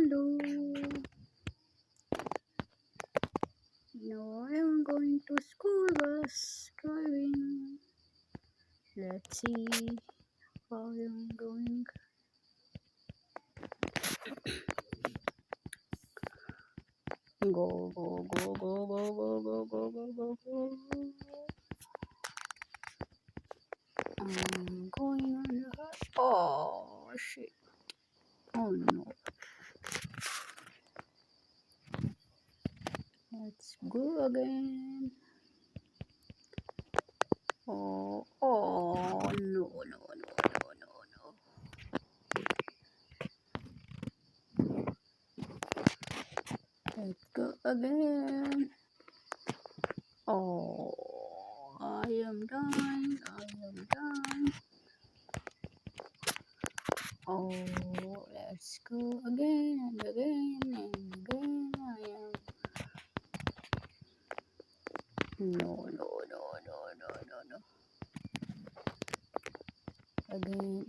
hello. Now I am going to school bus driving. Let's see how I am going. Go, go, go, go, go, go, go, go, go, go, go. I'm going on the oh shit. Oh no. Let's go again. Oh, oh no, no, no, no, no, no. Let's go again. Oh, I am done. I am done. Oh, let's go again and again and again. I am. No, no, no, no, no, no, no. Again,